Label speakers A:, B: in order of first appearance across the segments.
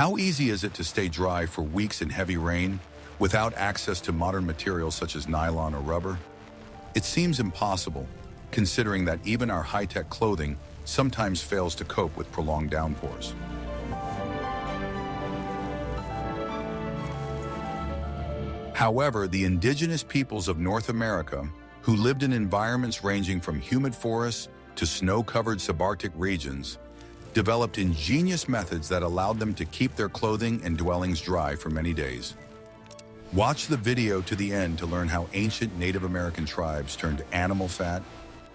A: How easy is it to stay dry for weeks in heavy rain without access to modern materials such as nylon or rubber? It seems impossible, considering that even our high-tech clothing sometimes fails to cope with prolonged downpours. However, the indigenous peoples of North America, who lived in environments ranging from humid forests to snow-covered subarctic regions, developed ingenious methods that allowed them to keep their clothing and dwellings dry for many days. Watch the video to the end to learn how ancient Native American tribes turned animal fat,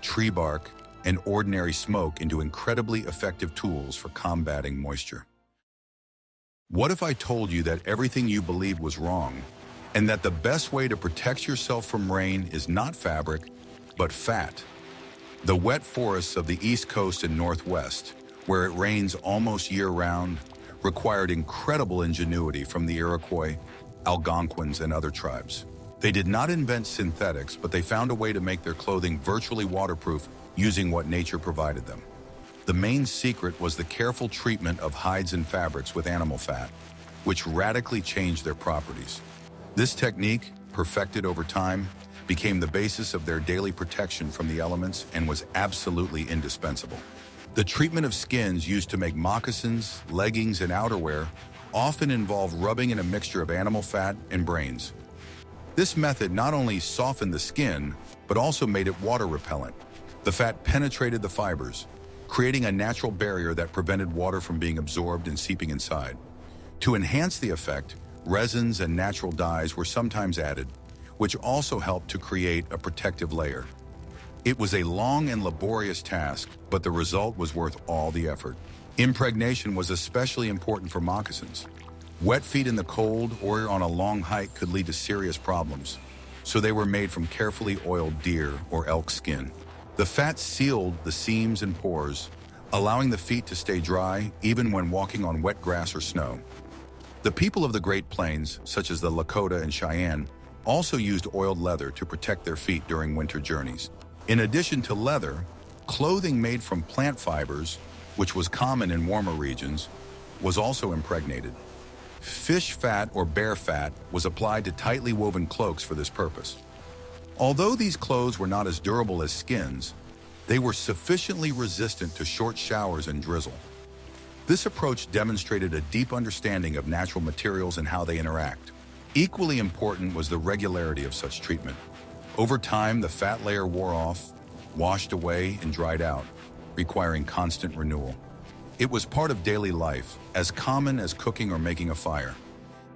A: tree bark, and ordinary smoke into incredibly effective tools for combating moisture. What if I told you that everything you believed was wrong, and that the best way to protect yourself from rain is not fabric, but fat? The wet forests of the East Coast and Northwest, where it rains almost year-round, required incredible ingenuity from the Iroquois, Algonquins, and other tribes. They did not invent synthetics, but they found a way to make their clothing virtually waterproof using what nature provided them. The main secret was the careful treatment of hides and fabrics with animal fat, which radically changed their properties. This technique, perfected over time, became the basis of their daily protection from the elements and was absolutely indispensable. The treatment of skins used to make moccasins, leggings, and outerwear often involved rubbing in a mixture of animal fat and brains. This method not only softened the skin, but also made it water repellent. The fat penetrated the fibers, creating a natural barrier that prevented water from being absorbed and seeping inside. To enhance the effect, resins and natural dyes were sometimes added, which also helped to create a protective layer. It was a long and laborious task, but the result was worth all the effort. Impregnation was especially important for moccasins. Wet feet in the cold or on a long hike could lead to serious problems, so they were made from carefully oiled deer or elk skin. The fat sealed the seams and pores, allowing the feet to stay dry even when walking on wet grass or snow. The people of the Great Plains, such as the Lakota and Cheyenne, also used oiled leather to protect their feet during winter journeys. In addition to leather, clothing made from plant fibers, which was common in warmer regions, was also impregnated. Fish fat or bear fat was applied to tightly woven cloaks for this purpose. Although these clothes were not as durable as skins, they were sufficiently resistant to short showers and drizzle. This approach demonstrated a deep understanding of natural materials and how they interact. Equally important was the regularity of such treatment. Over time, the fat layer wore off, washed away, and dried out, requiring constant renewal. It was part of daily life, as common as cooking or making a fire.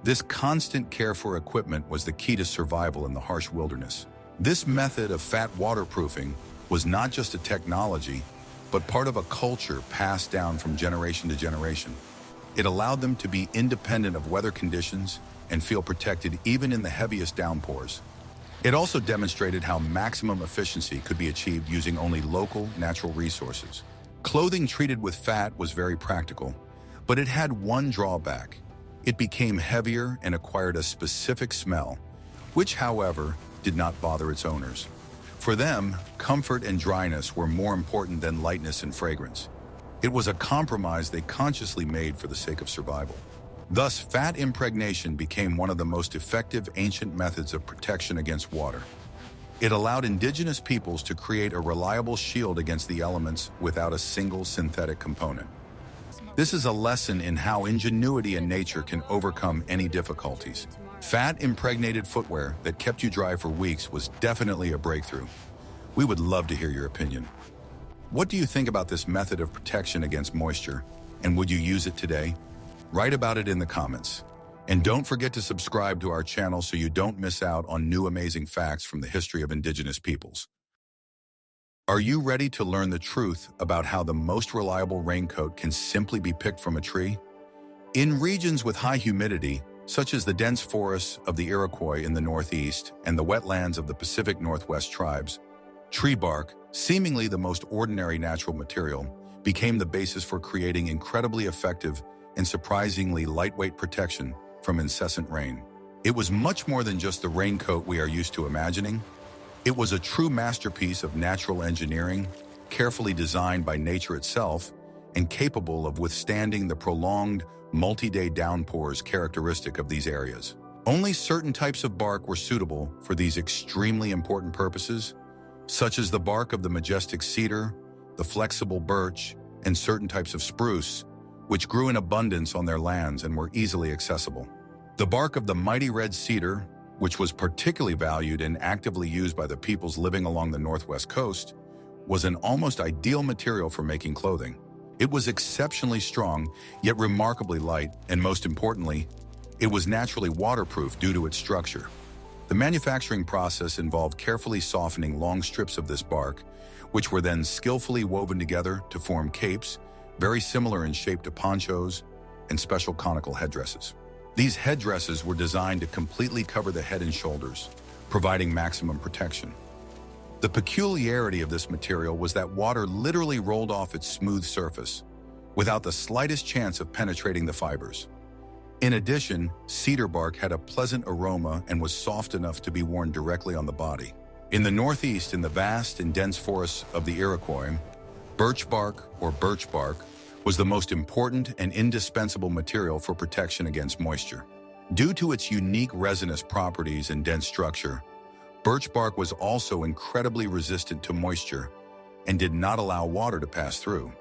A: This constant care for equipment was the key to survival in the harsh wilderness. This method of fat waterproofing was not just a technology, but part of a culture passed down from generation to generation. It allowed them to be independent of weather conditions and feel protected even in the heaviest downpours. It also demonstrated how maximum efficiency could be achieved using only local, natural resources. Clothing treated with fat was very practical, but it had one drawback. It became heavier and acquired a specific smell, which, however, did not bother its owners. For them, comfort and dryness were more important than lightness and fragrance. It was a compromise they consciously made for the sake of survival. Thus, fat impregnation became one of the most effective ancient methods of protection against water. It allowed indigenous peoples to create a reliable shield against the elements without a single synthetic component. This is a lesson in how ingenuity in nature can overcome any difficulties. Fat impregnated footwear that kept you dry for weeks was definitely a breakthrough. We would love to hear your opinion. What do you think about this method of protection against moisture, and would you use it today? Write about it in the comments. And don't forget to subscribe to our channel so you don't miss out on new amazing facts from the history of indigenous peoples. Are you ready to learn the truth about how the most reliable raincoat can simply be picked from a tree? In regions with high humidity, such as the dense forests of the Iroquois in the northeast and the wetlands of the Pacific Northwest tribes, tree bark, seemingly the most ordinary natural material, became the basis for creating incredibly effective and surprisingly lightweight protection from incessant rain. It was much more than just the raincoat we are used to imagining. It was a true masterpiece of natural engineering, carefully designed by nature itself, and capable of withstanding the prolonged, multi-day downpours characteristic of these areas. Only certain types of bark were suitable for these extremely important purposes, such as the bark of the majestic cedar, the flexible birch, and certain types of spruce, which grew in abundance on their lands and were easily accessible. The bark of the mighty red cedar, which was particularly valued and actively used by the peoples living along the northwest coast, was an almost ideal material for making clothing. It was exceptionally strong, yet remarkably light, and most importantly, it was naturally waterproof due to its structure. The manufacturing process involved carefully softening long strips of this bark, which were then skillfully woven together to form capes, very similar in shape to ponchos, and special conical headdresses. These headdresses were designed to completely cover the head and shoulders, providing maximum protection. The peculiarity of this material was that water literally rolled off its smooth surface, without the slightest chance of penetrating the fibers. In addition, cedar bark had a pleasant aroma and was soft enough to be worn directly on the body. In the northeast, in the vast and dense forests of the Iroquois, birch bark, or birch bark, was the most important and indispensable material for protection against moisture. Due to its unique resinous properties and dense structure, birch bark was also incredibly resistant to moisture and did not allow water to pass through.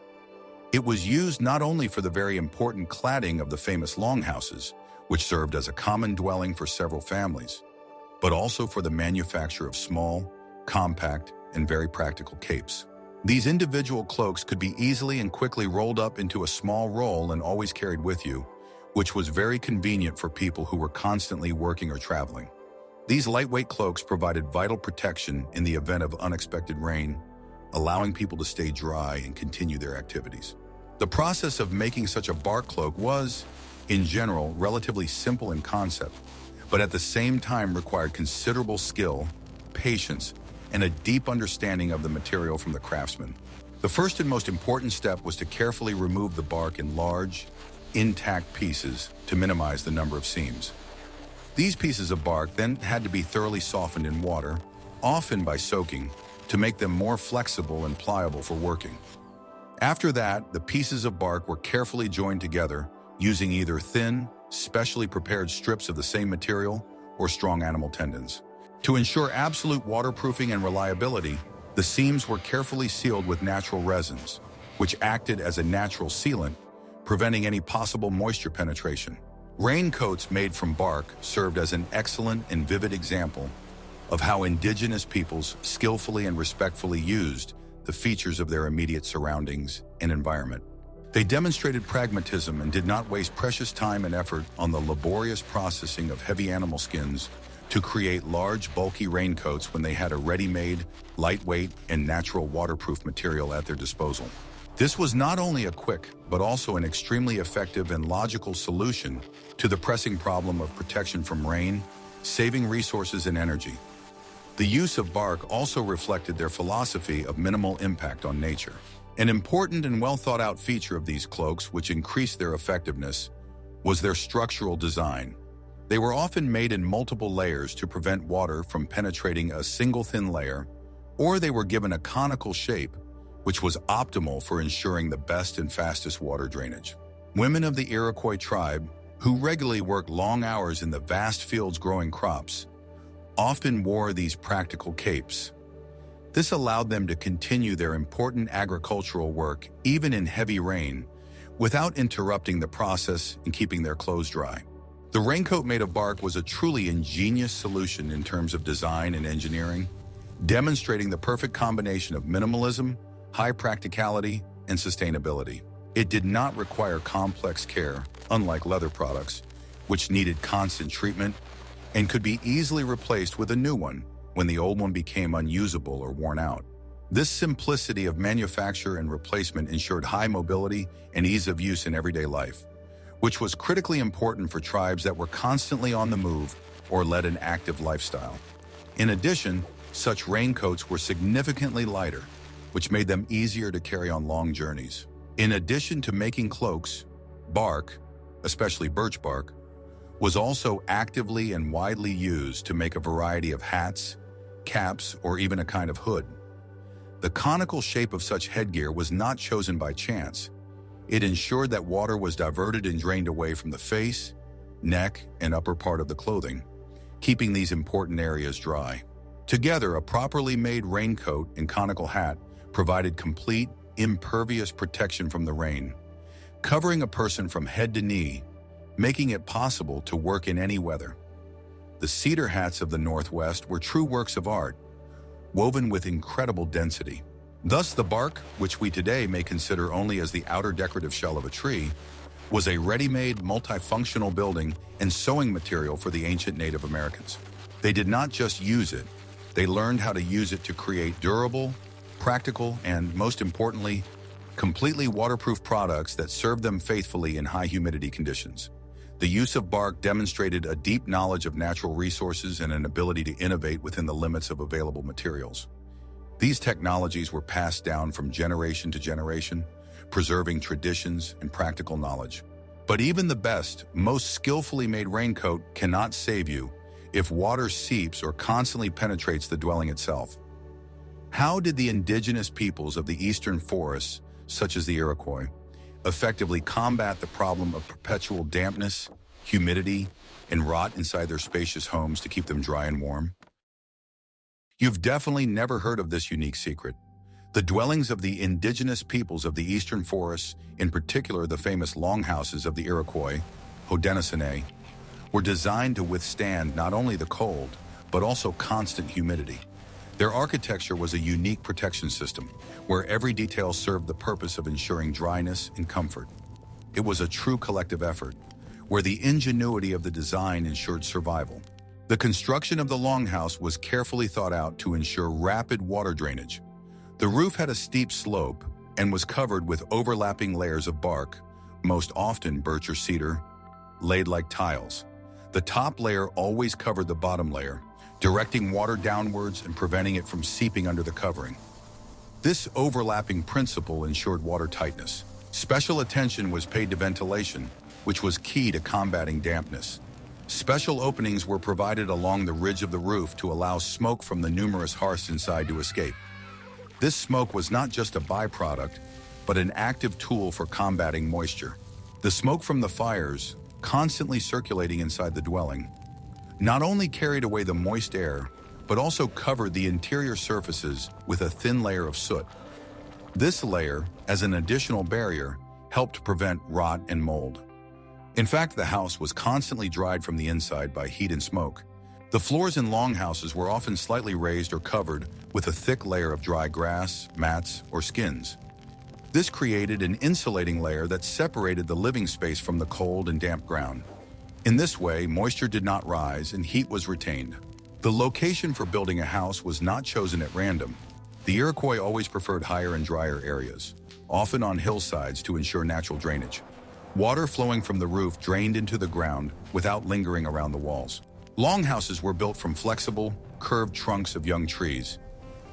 A: It was used not only for the very important cladding of the famous longhouses, which served as a common dwelling for several families, but also for the manufacture of small, compact, and very practical capes. These individual cloaks could be easily and quickly rolled up into a small roll and always carried with you, which was very convenient for people who were constantly working or traveling. These lightweight cloaks provided vital protection in the event of unexpected rain, allowing people to stay dry and continue their activities. The process of making such a bark cloak was, in general, relatively simple in concept, but at the same time required considerable skill, patience, and a deep understanding of the material from the craftsman. The first and most important step was to carefully remove the bark in large, intact pieces to minimize the number of seams. These pieces of bark then had to be thoroughly softened in water, often by soaking, to make them more flexible and pliable for working. After that, the pieces of bark were carefully joined together using either thin, specially prepared strips of the same material or strong animal tendons. To ensure absolute waterproofing and reliability, the seams were carefully sealed with natural resins, which acted as a natural sealant, preventing any possible moisture penetration. Raincoats made from bark served as an excellent and vivid example of how indigenous peoples skillfully and respectfully used the features of their immediate surroundings and environment. They demonstrated pragmatism and did not waste precious time and effort on the laborious processing of heavy animal skins to create large, bulky raincoats when they had a ready-made, lightweight, and natural waterproof material at their disposal. This was not only a quick, but also an extremely effective and logical solution to the pressing problem of protection from rain, saving resources and energy. The use of bark also reflected their philosophy of minimal impact on nature. An important and well-thought-out feature of these cloaks, which increased their effectiveness, was their structural design. They were often made in multiple layers to prevent water from penetrating a single thin layer, or they were given a conical shape, which was optimal for ensuring the best and fastest water drainage. Women of the Iroquois tribe, who regularly worked long hours in the vast fields growing crops, often wore these practical capes. This allowed them to continue their important agricultural work even in heavy rain, without interrupting the process and keeping their clothes dry. The raincoat made of bark was a truly ingenious solution in terms of design and engineering, demonstrating the perfect combination of minimalism, high practicality, and sustainability. It did not require complex care, unlike leather products, which needed constant treatment and could be easily replaced with a new one when the old one became unusable or worn out. This simplicity of manufacture and replacement ensured high mobility and ease of use in everyday life, which was critically important for tribes that were constantly on the move or led an active lifestyle. In addition, such raincoats were significantly lighter, which made them easier to carry on long journeys. In addition to making cloaks, bark, especially birch bark, was also actively and widely used to make a variety of hats, caps, or even a kind of hood. The conical shape of such headgear was not chosen by chance. It ensured that water was diverted and drained away from the face, neck, and upper part of the clothing, keeping these important areas dry. Together, a properly made raincoat and conical hat provided complete, impervious protection from the rain, covering a person from head to knee, making it possible to work in any weather. The cedar hats of the Northwest were true works of art, woven with incredible density. Thus, the bark, which we today may consider only as the outer decorative shell of a tree, was a ready-made, multifunctional building and sewing material for the ancient Native Americans. They did not just use it, they learned how to use it to create durable, practical, and, most importantly, completely waterproof products that served them faithfully in high humidity conditions. The use of bark demonstrated a deep knowledge of natural resources and an ability to innovate within the limits of available materials. These technologies were passed down from generation to generation, preserving traditions and practical knowledge. But even the best, most skillfully made raincoat cannot save you if water seeps or constantly penetrates the dwelling itself. How did the indigenous peoples of the eastern forests, such as the Iroquois, effectively combat the problem of perpetual dampness, humidity, and rot inside their spacious homes to keep them dry and warm? You've definitely never heard of this unique secret. The dwellings of the indigenous peoples of the eastern forests, in particular the famous longhouses of the Iroquois, Haudenosaunee, were designed to withstand not only the cold, but also constant humidity. Their architecture was a unique protection system, where every detail served the purpose of ensuring dryness and comfort. It was a true collective effort, where the ingenuity of the design ensured survival. The construction of the longhouse was carefully thought out to ensure rapid water drainage. The roof had a steep slope and was covered with overlapping layers of bark, most often birch or cedar, laid like tiles. The top layer always covered the bottom layer, directing water downwards and preventing it from seeping under the covering. This overlapping principle ensured water tightness. Special attention was paid to ventilation, which was key to combating dampness. Special openings were provided along the ridge of the roof to allow smoke from the numerous hearths inside to escape. This smoke was not just a byproduct, but an active tool for combating moisture. The smoke from the fires, constantly circulating inside the dwelling, not only carried away the moist air, but also covered the interior surfaces with a thin layer of soot. This layer, as an additional barrier, helped prevent rot and mold. In fact, the house was constantly dried from the inside by heat and smoke. The floors in longhouses were often slightly raised or covered with a thick layer of dry grass, mats, or skins. This created an insulating layer that separated the living space from the cold and damp ground. In this way, moisture did not rise and heat was retained. The location for building a house was not chosen at random. The Iroquois always preferred higher and drier areas, often on hillsides to ensure natural drainage. Water flowing from the roof drained into the ground without lingering around the walls. Longhouses were built from flexible, curved trunks of young trees.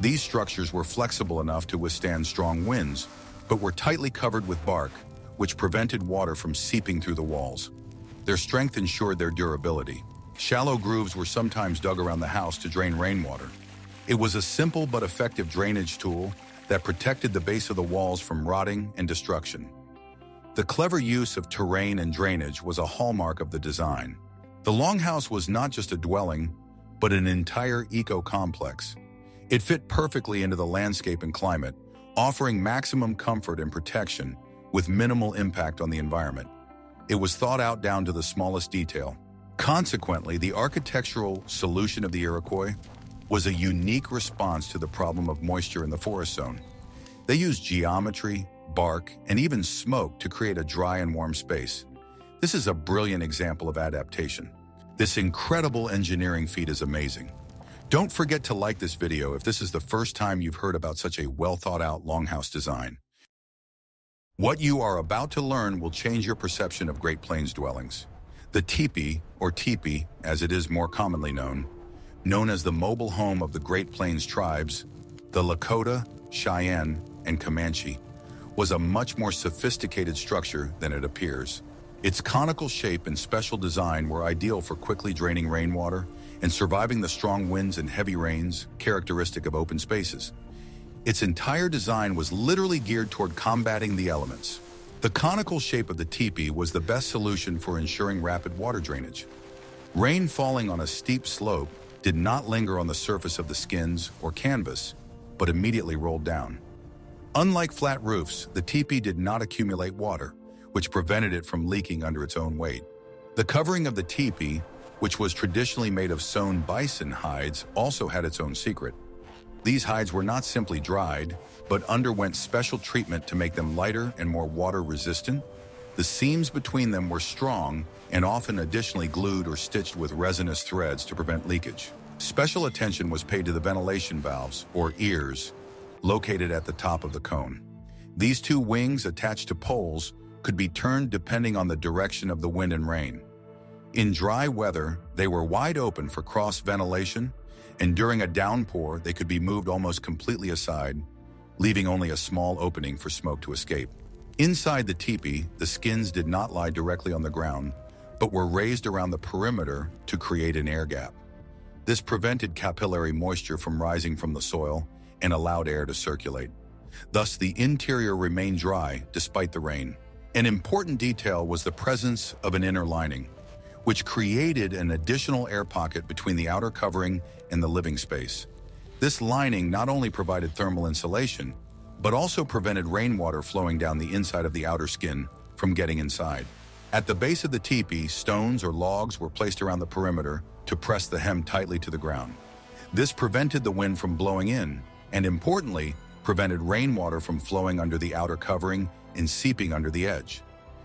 A: These structures were flexible enough to withstand strong winds, but were tightly covered with bark, which prevented water from seeping through the walls. Their strength ensured their durability. Shallow grooves were sometimes dug around the house to drain rainwater. It was a simple but effective drainage tool that protected the base of the walls from rotting and destruction. The clever use of terrain and drainage was a hallmark of the design. The longhouse was not just a dwelling, but an entire eco-complex. It fit perfectly into the landscape and climate, offering maximum comfort and protection with minimal impact on the environment. It was thought out down to the smallest detail. Consequently, the architectural solution of the Iroquois was a unique response to the problem of moisture in the forest zone. They used geometry, bark, and even smoke to create a dry and warm space. This is a brilliant example of adaptation. This incredible engineering feat is amazing. Don't forget to like this video if this is the first time you've heard about such a well-thought-out longhouse design. What you are about to learn will change your perception of Great Plains dwellings. The Tipi, or Tipi as it is more commonly known as the mobile home of the Great Plains tribes, the Lakota, Cheyenne, and Comanche, was a much more sophisticated structure than it appears. Its conical shape and special design were ideal for quickly draining rainwater and surviving the strong winds and heavy rains characteristic of open spaces. Its entire design was literally geared toward combating the elements. The conical shape of the teepee was the best solution for ensuring rapid water drainage. Rain falling on a steep slope did not linger on the surface of the skins or canvas, but immediately rolled down. Unlike flat roofs, the teepee did not accumulate water, which prevented it from leaking under its own weight. The covering of the teepee, which was traditionally made of sewn bison hides, also had its own secret. These hides were not simply dried, but underwent special treatment to make them lighter and more water-resistant. The seams between them were strong and often additionally glued or stitched with resinous threads to prevent leakage. Special attention was paid to the ventilation valves, or ears, located at the top of the cone. These two wings attached to poles could be turned depending on the direction of the wind and rain. In dry weather, they were wide open for cross-ventilation, and during a downpour, they could be moved almost completely aside, leaving only a small opening for smoke to escape. Inside the teepee, the skins did not lie directly on the ground, but were raised around the perimeter to create an air gap. This prevented capillary moisture from rising from the soil and allowed air to circulate. Thus, the interior remained dry despite the rain. An important detail was the presence of an inner lining, which created an additional air pocket between the outer covering and the living space. This lining not only provided thermal insulation, but also prevented rainwater flowing down the inside of the outer skin from getting inside. At the base of the teepee, stones or logs were placed around the perimeter to press the hem tightly to the ground. This prevented the wind from blowing in, and importantly, prevented rainwater from flowing under the outer covering and seeping under the edge.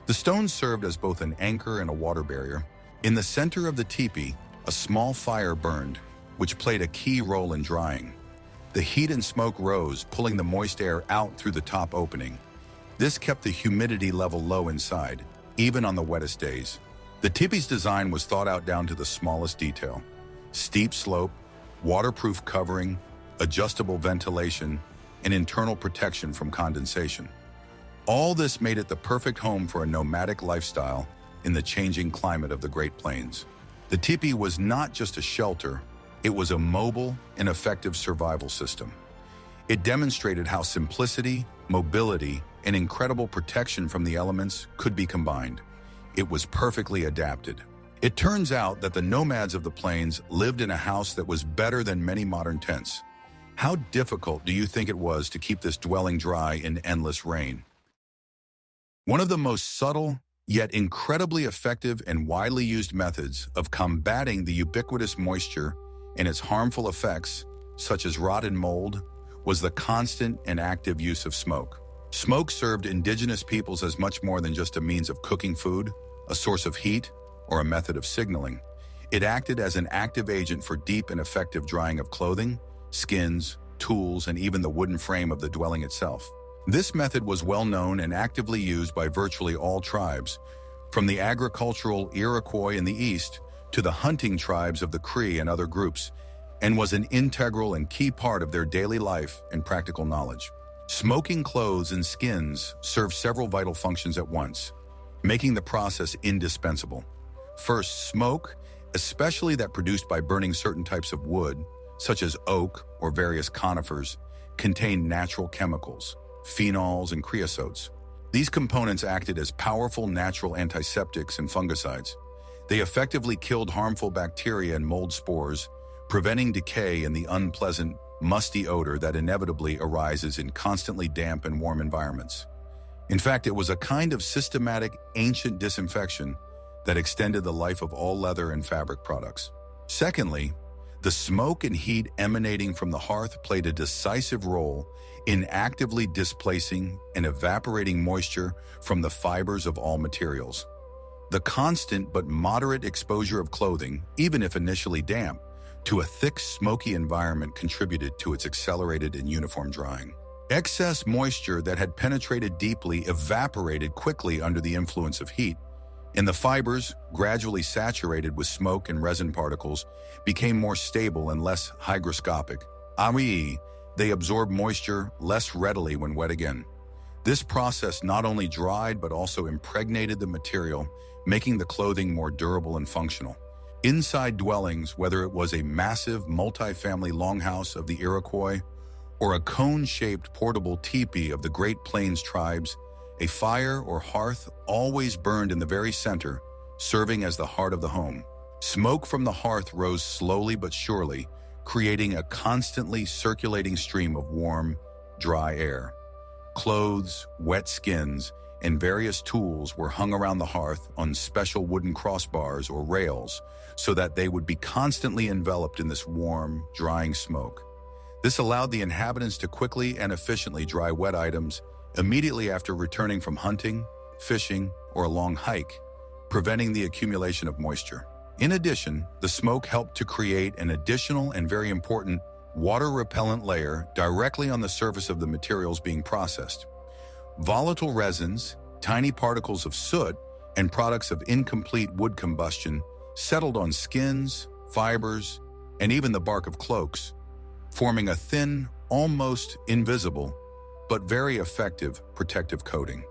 A: The stones served as both an anchor and a water barrier. In the center of the teepee, a small fire burned, which played a key role in drying. The heat and smoke rose, pulling the moist air out through the top opening. This kept the humidity level low inside, even on the wettest days. The teepee's design was thought out down to the smallest detail. Steep slope, waterproof covering, adjustable ventilation, and internal protection from condensation. All this made it the perfect home for a nomadic lifestyle in the changing climate of the Great Plains. The teepee was not just a shelter, it was a mobile and effective survival system. It demonstrated how simplicity, mobility, and incredible protection from the elements could be combined. It was perfectly adapted. It turns out that the nomads of the plains lived in a house that was better than many modern tents. How difficult do you think it was to keep this dwelling dry in endless rain? One of the most subtle, yet incredibly effective and widely used methods of combating the ubiquitous moisture and its harmful effects, such as rot and mold, was the constant and active use of smoke. Smoke served indigenous peoples as much more than just a means of cooking food, a source of heat, or a method of signaling. It acted as an active agent for deep and effective drying of clothing, skins, tools, and even the wooden frame of the dwelling itself. This method was well known and actively used by virtually all tribes, from the agricultural Iroquois in the east to the hunting tribes of the Cree and other groups, and was an integral and key part of their daily life and practical knowledge. Smoking clothes and skins served several vital functions at once, making the process indispensable. First, smoke, especially that produced by burning certain types of wood, such as oak or various conifers, contained natural chemicals, phenols and creosotes. These components acted as powerful natural antiseptics and fungicides. They effectively killed harmful bacteria and mold spores, preventing decay and the unpleasant, musty odor that inevitably arises in constantly damp and warm environments. In fact, it was a kind of systematic, ancient disinfection that extended the life of all leather and fabric products. Secondly, the smoke and heat emanating from the hearth played a decisive role in actively displacing and evaporating moisture from the fibers of all materials. The constant but moderate exposure of clothing, even if initially damp, to a thick, smoky environment contributed to its accelerated and uniform drying. Excess moisture that had penetrated deeply evaporated quickly under the influence of heat, and the fibers, gradually saturated with smoke and resin particles, became more stable and less hygroscopic, i.e., they absorb moisture less readily when wet again. This process not only dried but also impregnated the material, making the clothing more durable and functional. Inside dwellings, whether it was a massive multi-family longhouse of the Iroquois or a cone-shaped portable teepee of the Great Plains tribes, A fire or hearth always burned in the very center, serving as the heart of the home. Smoke from the hearth rose slowly but surely, creating a constantly circulating stream of warm, dry air. Clothes, wet skins, and various tools were hung around the hearth on special wooden crossbars or rails so that they would be constantly enveloped in this warm, drying smoke. This allowed the inhabitants to quickly and efficiently dry wet items immediately after returning from hunting, fishing, or a long hike, preventing the accumulation of moisture. In addition, the smoke helped to create an additional and very important water-repellent layer directly on the surface of the materials being processed. Volatile resins, tiny particles of soot, and products of incomplete wood combustion settled on skins, fibers, and even the bark of cloaks, forming a thin, almost invisible, but very effective protective coating.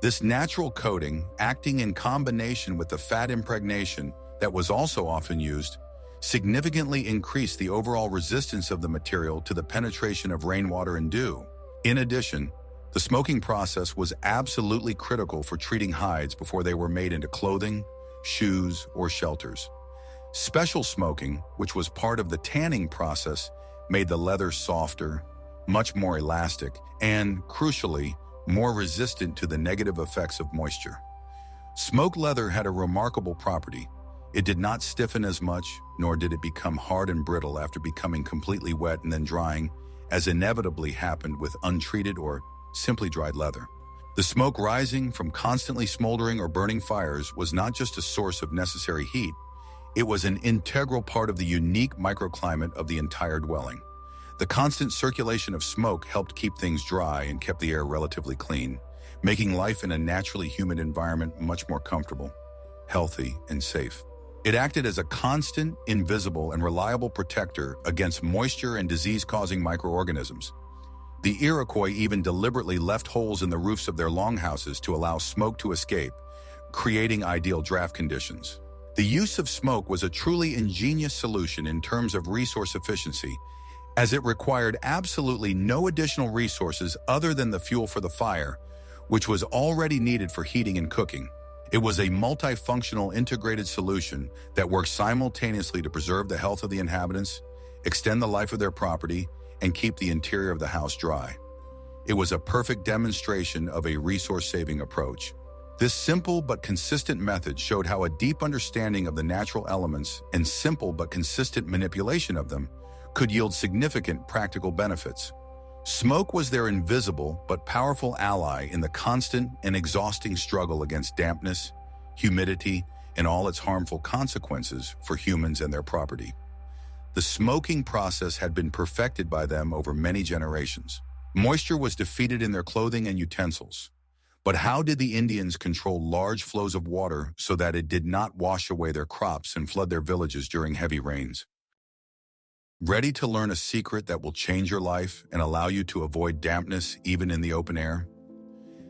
A: This natural coating, acting in combination with the fat impregnation that was also often used, significantly increased the overall resistance of the material to the penetration of rainwater and dew. In addition, the smoking process was absolutely critical for treating hides before they were made into clothing, shoes, or shelters. Special smoking, which was part of the tanning process, made the leather softer, much more elastic, and, crucially, more resistant to the negative effects of moisture. Smoked leather had a remarkable property. It did not stiffen as much, nor did it become hard and brittle after becoming completely wet and then drying, as inevitably happened with untreated or simply dried leather. The smoke rising from constantly smoldering or burning fires was not just a source of necessary heat, it was an integral part of the unique microclimate of the entire dwelling. The constant circulation of smoke helped keep things dry and kept the air relatively clean, making life in a naturally humid environment much more comfortable, healthy, and safe. It acted as a constant, invisible, and reliable protector against moisture and disease-causing microorganisms. The Iroquois even deliberately left holes in the roofs of their longhouses to allow smoke to escape, creating ideal draft conditions. The use of smoke was a truly ingenious solution in terms of resource efficiency, as it required absolutely no additional resources other than the fuel for the fire, which was already needed for heating and cooking. It was a multifunctional integrated solution that worked simultaneously to preserve the health of the inhabitants, extend the life of their property, and keep the interior of the house dry. It was a perfect demonstration of a resource-saving approach. This simple but consistent method showed how a deep understanding of the natural elements and simple but consistent manipulation of them could yield significant practical benefits. Smoke was their invisible but powerful ally in the constant and exhausting struggle against dampness, humidity, and all its harmful consequences for humans and their property. The smoking process had been perfected by them over many generations. Moisture was defeated in their clothing and utensils. But how did the Indians control large flows of water so that it did not wash away their crops and flood their villages during heavy rains? Ready to learn a secret that will change your life and allow you to avoid dampness even in the open air?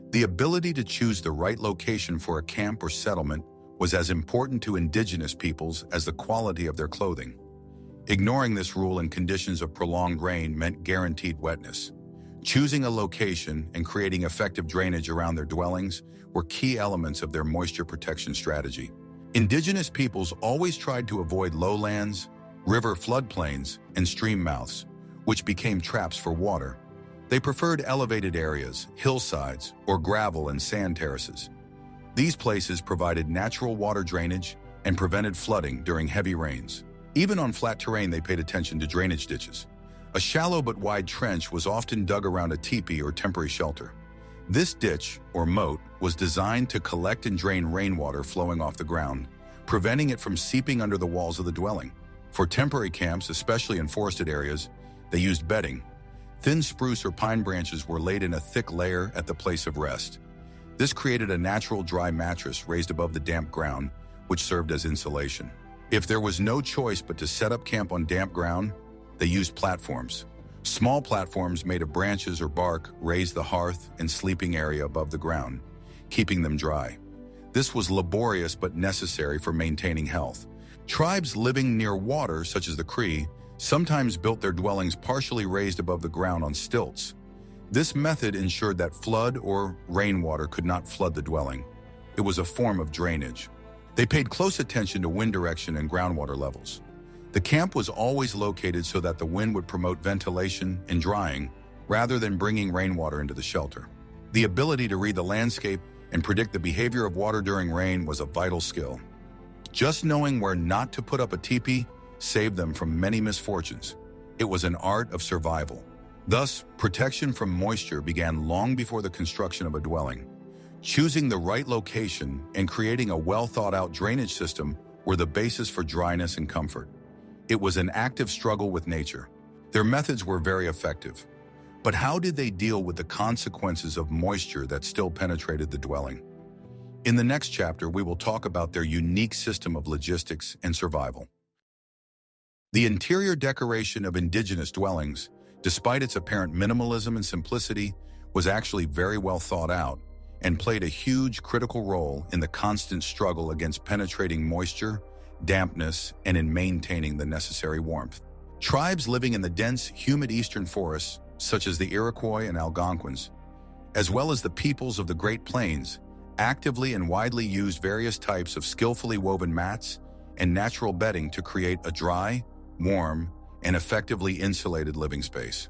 A: The ability to choose the right location for a camp or settlement was as important to Indigenous peoples as the quality of their clothing. Ignoring this rule in conditions of prolonged rain meant guaranteed wetness. Choosing a location and creating effective drainage around their dwellings were key elements of their moisture protection strategy. Indigenous peoples always tried to avoid lowlands, river floodplains, and stream mouths, which became traps for water. They preferred elevated areas, hillsides, or gravel and sand terraces. These places provided natural water drainage and prevented flooding during heavy rains. Even on flat terrain, they paid attention to drainage ditches. A shallow but wide trench was often dug around a teepee or temporary shelter. This ditch, or moat, was designed to collect and drain rainwater flowing off the ground, preventing it from seeping under the walls of the dwelling. For temporary camps, especially in forested areas, they used bedding. Thin spruce or pine branches were laid in a thick layer at the place of rest. This created a natural dry mattress raised above the damp ground, which served as insulation. If there was no choice but to set up camp on damp ground, they used platforms. Small platforms made of branches or bark raised the hearth and sleeping area above the ground, keeping them dry. This was laborious but necessary for maintaining health. Tribes living near water, such as the Cree, sometimes built their dwellings partially raised above the ground on stilts. This method ensured that flood or rainwater could not flood the dwelling. It was a form of drainage. They paid close attention to wind direction and groundwater levels. The camp was always located so that the wind would promote ventilation and drying, rather than bringing rainwater into the shelter. The ability to read the landscape and predict the behavior of water during rain was a vital skill. Just knowing where not to put up a teepee saved them from many misfortunes. It was an art of survival. Thus, protection from moisture began long before the construction of a dwelling. Choosing the right location and creating a well-thought-out drainage system were the basis for dryness and comfort. It was an active struggle with nature. Their methods were very effective. But how did they deal with the consequences of moisture that still penetrated the dwelling? In the next chapter, we will talk about their unique system of logistics and survival. The interior decoration of indigenous dwellings, despite its apparent minimalism and simplicity, was actually very well thought out and played a huge critical role in the constant struggle against penetrating moisture, dampness, and in maintaining the necessary warmth. Tribes living in the dense, humid eastern forests, such as the Iroquois and Algonquins, as well as the peoples of the Great Plains, actively and widely used various types of skillfully woven mats and natural bedding to create a dry, warm, and effectively insulated living space.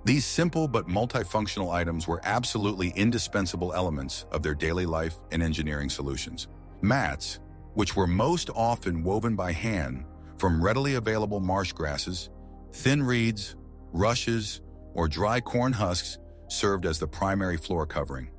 A: These simple but multifunctional items were absolutely indispensable elements of their daily life and engineering solutions. Mats, which were most often woven by hand from readily available marsh grasses, thin reeds, rushes, or dry corn husks, served as the primary floor covering.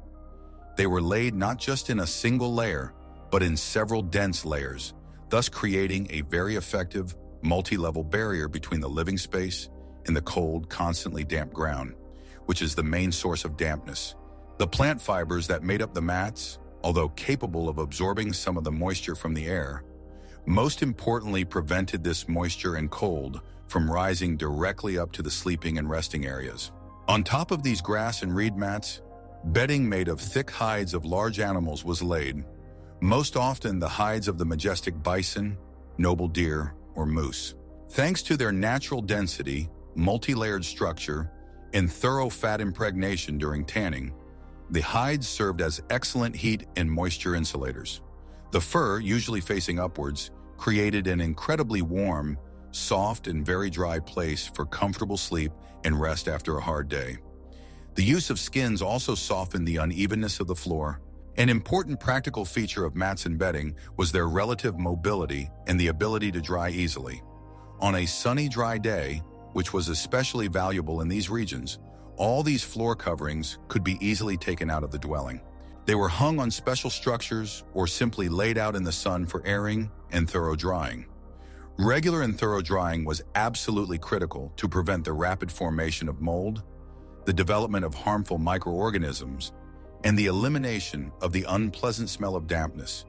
A: They were laid not just in a single layer, but in several dense layers, thus creating a very effective, multi-level barrier between the living space and the cold, constantly damp ground, which is the main source of dampness. The plant fibers that made up the mats, although capable of absorbing some of the moisture from the air, most importantly prevented this moisture and cold from rising directly up to the sleeping and resting areas. On top of these grass and reed mats, bedding made of thick hides of large animals was laid, most often the hides of the majestic bison, noble deer, or moose. Thanks to their natural density, multi-layered structure, and thorough fat impregnation during tanning, the hides served as excellent heat and moisture insulators. The fur, usually facing upwards, created an incredibly warm, soft, and very dry place for comfortable sleep and rest after a hard day. The use of skins also softened the unevenness of the floor. An important practical feature of mats and bedding was their relative mobility and the ability to dry easily. On a sunny, dry day, which was especially valuable in these regions, all these floor coverings could be easily taken out of the dwelling. They were hung on special structures or simply laid out in the sun for airing and thorough drying. Regular and thorough drying was absolutely critical to prevent the rapid formation of mold, the development of harmful microorganisms, and the elimination of the unpleasant smell of dampness,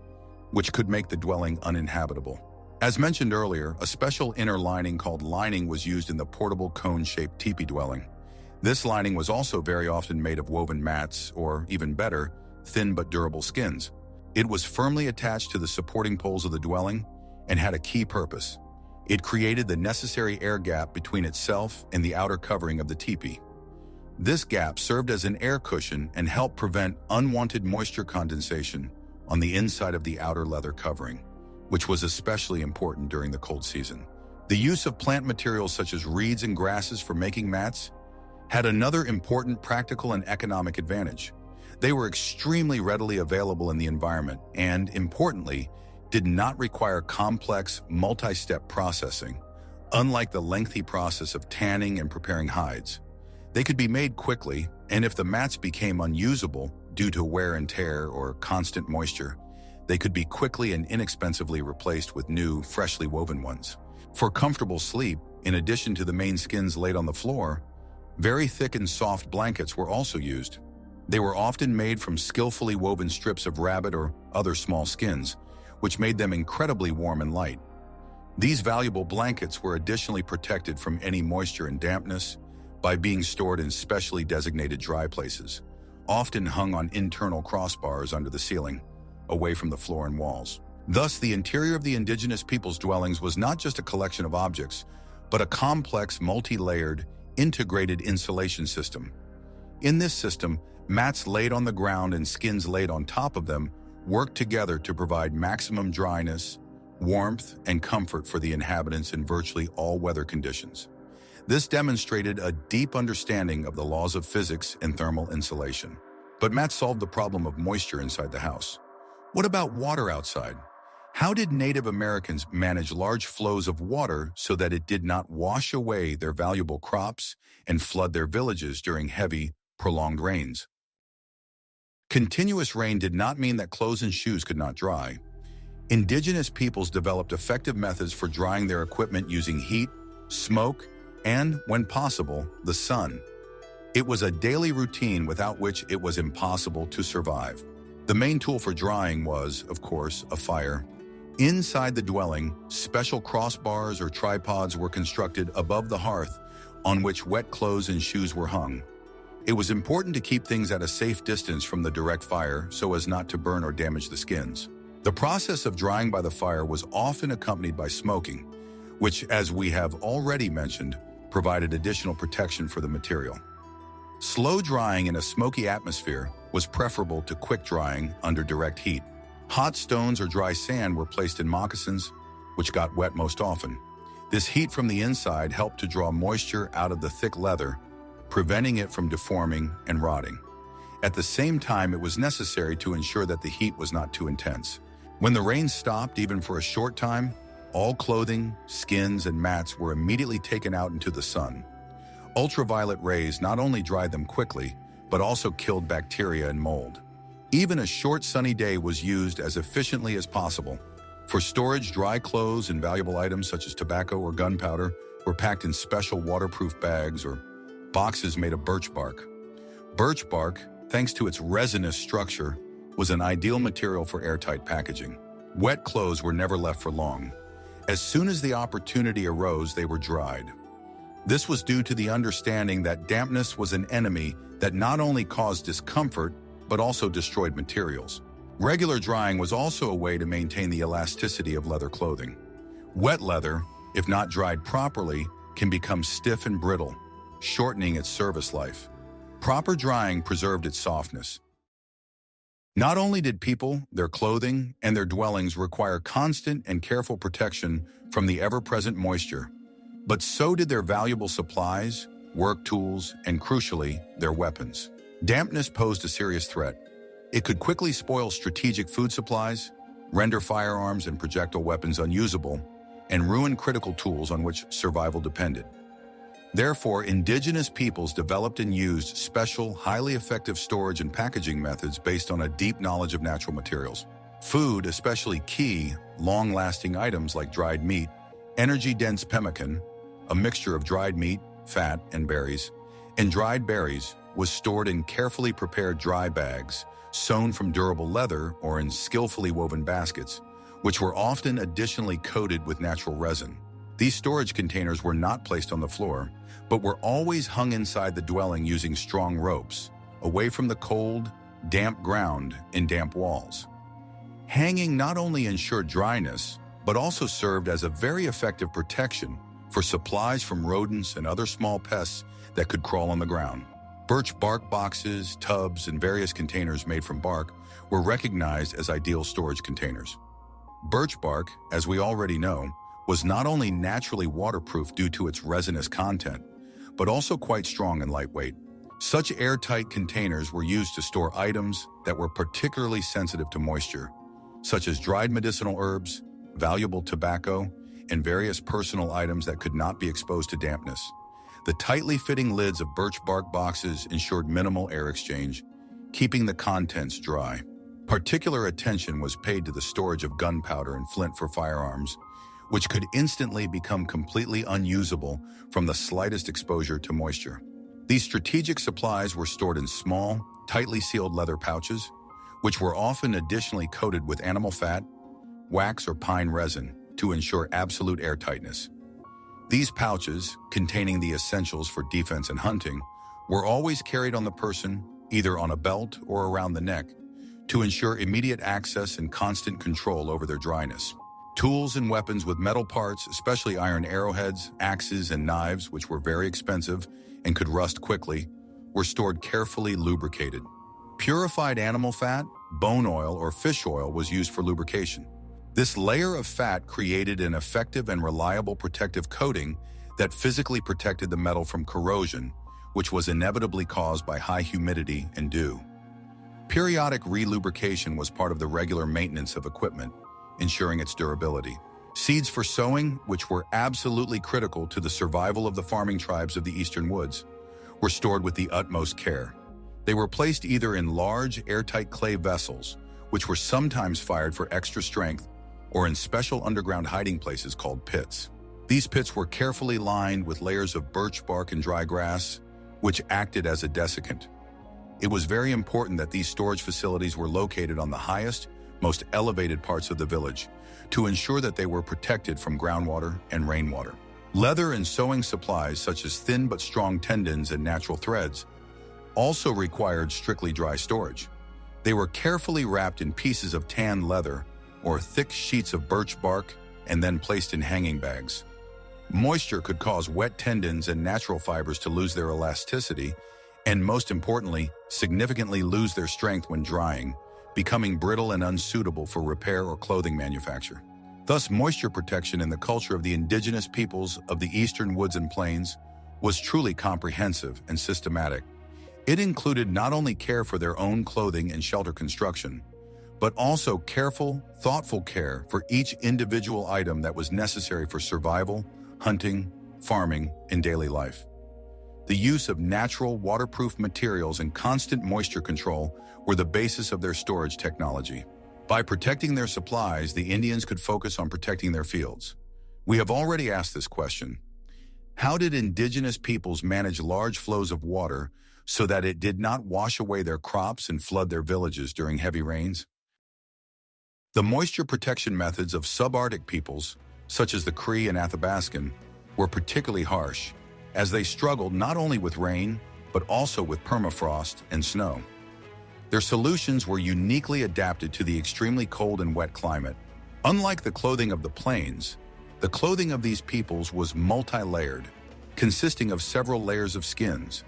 A: which could make the dwelling uninhabitable. As mentioned earlier, a special inner lining called lining was used in the portable cone-shaped teepee dwelling. This lining was also very often made of woven mats, or even better, thin but durable skins. It was firmly attached to the supporting poles of the dwelling and had a key purpose. It created the necessary air gap between itself and the outer covering of the teepee. This gap served as an air cushion and helped prevent unwanted moisture condensation on the inside of the outer leather covering, which was especially important during the cold season. The use of plant materials such as reeds and grasses for making mats had another important practical and economic advantage. They were extremely readily available in the environment and, importantly, did not require complex, multi-step processing, unlike the lengthy process of tanning and preparing hides. They could be made quickly, and if the mats became unusable due to wear and tear or constant moisture, they could be quickly and inexpensively replaced with new, freshly woven ones. For comfortable sleep, in addition to the main skins laid on the floor, very thick and soft blankets were also used. They were often made from skillfully woven strips of rabbit or other small skins, which made them incredibly warm and light. These valuable blankets were additionally protected from any moisture and dampness by being stored in specially designated dry places, often hung on internal crossbars under the ceiling, away from the floor and walls. Thus, the interior of the indigenous people's dwellings was not just a collection of objects, but a complex, multi-layered, integrated insulation system. In this system, mats laid on the ground and skins laid on top of them worked together to provide maximum dryness, warmth, and comfort for the inhabitants in virtually all weather conditions. This demonstrated a deep understanding of the laws of physics and thermal insulation. But mats solved the problem of moisture inside the house. What about water outside? How did Native Americans manage large flows of water so that it did not wash away their valuable crops and flood their villages during heavy, prolonged rains? Continuous rain did not mean that clothes and shoes could not dry. Indigenous peoples developed effective methods for drying their equipment using heat, smoke, and, when possible, the sun. It was a daily routine without which it was impossible to survive. The main tool for drying was, of course, a fire. Inside the dwelling, special crossbars or tripods were constructed above the hearth on which wet clothes and shoes were hung. It was important to keep things at a safe distance from the direct fire so as not to burn or damage the skins. The process of drying by the fire was often accompanied by smoking, which, as we have already mentioned, provided additional protection for the material. Slow drying in a smoky atmosphere was preferable to quick drying under direct heat. Hot stones or dry sand were placed in moccasins, which got wet most often. This heat from the inside helped to draw moisture out of the thick leather, preventing it from deforming and rotting. At the same time, it was necessary to ensure that the heat was not too intense. When the rain stopped, even for a short time, all clothing, skins, and mats were immediately taken out into the sun. Ultraviolet rays not only dried them quickly, but also killed bacteria and mold. Even a short sunny day was used as efficiently as possible. For storage, dry clothes and valuable items such as tobacco or gunpowder were packed in special waterproof bags or boxes made of birch bark. Birch bark, thanks to its resinous structure, was an ideal material for airtight packaging. Wet clothes were never left for long. As soon as the opportunity arose, they were dried. This was due to the understanding that dampness was an enemy that not only caused discomfort, but also destroyed materials. Regular drying was also a way to maintain the elasticity of leather clothing. Wet leather, if not dried properly, can become stiff and brittle, shortening its service life. Proper drying preserved its softness. Not only did people, their clothing, and their dwellings require constant and careful protection from the ever-present moisture, but so did their valuable supplies, work tools, and crucially, their weapons. Dampness posed a serious threat. It could quickly spoil strategic food supplies, render firearms and projectile weapons unusable, and ruin critical tools on which survival depended. Therefore, indigenous peoples developed and used special, highly effective storage and packaging methods based on a deep knowledge of natural materials. Food, especially key, long-lasting items like dried meat, energy-dense pemmican, a mixture of dried meat, fat, and berries, and dried berries, was stored in carefully prepared dry bags, sewn from durable leather or in skillfully woven baskets, which were often additionally coated with natural resin. These storage containers were not placed on the floor, but were always hung inside the dwelling using strong ropes, away from the cold, damp ground and damp walls. Hanging not only ensured dryness, but also served as a very effective protection for supplies from rodents and other small pests that could crawl on the ground. Birch bark boxes, tubs, and various containers made from bark were recognized as ideal storage containers. Birch bark, as we already know, was not only naturally waterproof due to its resinous content, but also quite strong and lightweight. Such airtight containers were used to store items that were particularly sensitive to moisture, such as dried medicinal herbs, valuable tobacco, and various personal items that could not be exposed to dampness. The tightly fitting lids of birch bark boxes ensured minimal air exchange, keeping the contents dry. Particular attention was paid to the storage of gunpowder and flint for firearms, which could instantly become completely unusable from the slightest exposure to moisture. These strategic supplies were stored in small, tightly sealed leather pouches, which were often additionally coated with animal fat, wax, or pine resin to ensure absolute airtightness. These pouches, containing the essentials for defense and hunting, were always carried on the person, either on a belt or around the neck, to ensure immediate access and constant control over their dryness. Tools and weapons with metal parts, especially iron arrowheads, axes, and knives, which were very expensive and could rust quickly, were stored carefully lubricated. Purified animal fat, bone oil, or fish oil was used for lubrication. This layer of fat created an effective and reliable protective coating that physically protected the metal from corrosion, which was inevitably caused by high humidity and dew. Periodic relubrication was part of the regular maintenance of equipment, ensuring its durability. Seeds for sowing, which were absolutely critical to the survival of the farming tribes of the eastern woods, were stored with the utmost care. They were placed either in large, airtight clay vessels, which were sometimes fired for extra strength, or in special underground hiding places called pits. These pits were carefully lined with layers of birch bark and dry grass, which acted as a desiccant. It was very important that these storage facilities were located on the highest, most elevated parts of the village to ensure that they were protected from groundwater and rainwater. Leather and sewing supplies such as thin but strong tendons and natural threads also required strictly dry storage. They were carefully wrapped in pieces of tanned leather or thick sheets of birch bark and then placed in hanging bags. Moisture could cause wet tendons and natural fibers to lose their elasticity and, most importantly, significantly lose their strength when drying, becoming brittle and unsuitable for repair or clothing manufacture. Thus, moisture protection in the culture of the indigenous peoples of the eastern woods and plains was truly comprehensive and systematic. It included not only care for their own clothing and shelter construction, but also careful, thoughtful care for each individual item that was necessary for survival, hunting, farming, and daily life. The use of natural, waterproof materials and constant moisture control were the basis of their storage technology. By protecting their supplies, the Indians could focus on protecting their fields. We have already asked this question. How did indigenous peoples manage large flows of water so that it did not wash away their crops and flood their villages during heavy rains? The moisture protection methods of subarctic peoples, such as the Cree and Athabascan, were particularly harsh, as they struggled not only with rain, but also with permafrost and snow. Their solutions were uniquely adapted to the extremely cold and wet climate. Unlike the clothing of the plains, the clothing of these peoples was multi-layered, consisting of several layers of skins.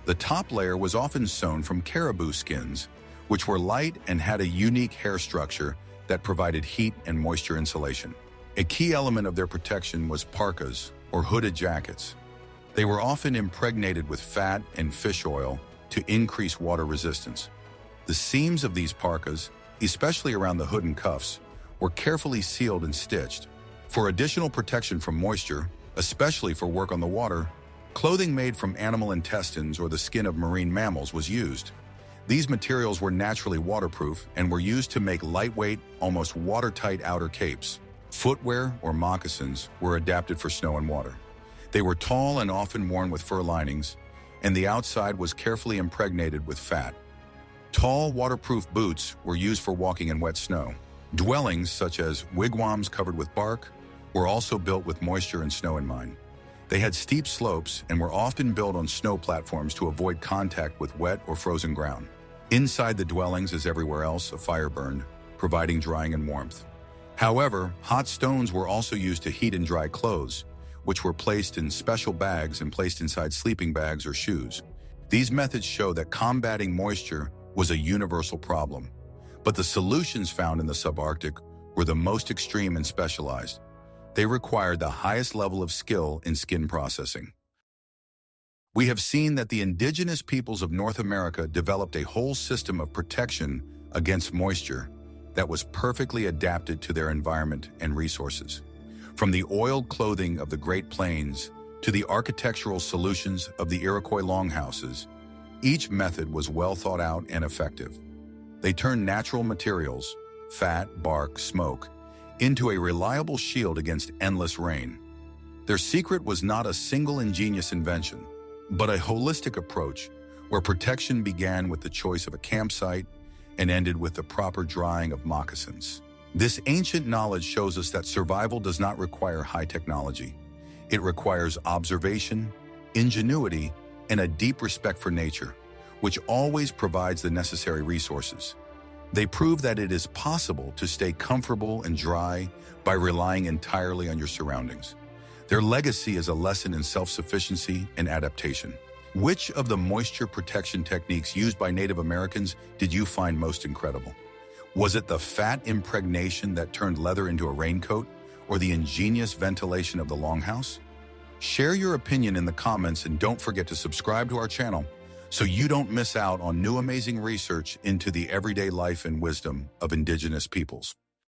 A: The top layer was often sewn from caribou skins, which were light and had a unique hair structure that provided heat and moisture insulation. A key element of their protection was parkas, or hooded jackets. They were often impregnated with fat and fish oil to increase water resistance. The seams of these parkas, especially around the hood and cuffs, were carefully sealed and stitched. For additional protection from moisture, especially for work on the water, clothing made from animal intestines or the skin of marine mammals was used. These materials were naturally waterproof and were used to make lightweight, almost watertight outer capes. Footwear, or moccasins, were adapted for snow and water. They were tall and often worn with fur linings, and the outside was carefully impregnated with fat. Tall, waterproof boots were used for walking in wet snow. Dwellings, such as wigwams covered with bark, were also built with moisture and snow in mind. They had steep slopes and were often built on snow platforms to avoid contact with wet or frozen ground. Inside the dwellings, as everywhere else, a fire burned, providing drying and warmth. However, hot stones were also used to heat and dry clothes, which were placed in special bags and placed inside sleeping bags or shoes. These methods show that combating moisture was a universal problem, but the solutions found in the subarctic were the most extreme and specialized. They required the highest level of skill in skin processing. We have seen that the indigenous peoples of North America developed a whole system of protection against moisture that was perfectly adapted to their environment and resources. From the oiled clothing of the Great Plains to the architectural solutions of the Iroquois longhouses, each method was well thought out and effective. They turned natural materials, fat, bark, smoke, into a reliable shield against endless rain. Their secret was not a single ingenious invention, but a holistic approach where protection began with the choice of a campsite and ended with the proper drying of moccasins. This ancient knowledge shows us that survival does not require high technology. It requires observation, ingenuity, and a deep respect for nature, which always provides the necessary resources. They prove that it is possible to stay comfortable and dry by relying entirely on your surroundings. Their legacy is a lesson in self-sufficiency and adaptation. Which of the moisture protection techniques used by Native Americans did you find most incredible? Was it the fat impregnation that turned leather into a raincoat, or the ingenious ventilation of the Longhouse? Share your opinion in the comments and don't forget to subscribe to our channel so you don't miss out on new amazing research into the everyday life and wisdom of Indigenous peoples.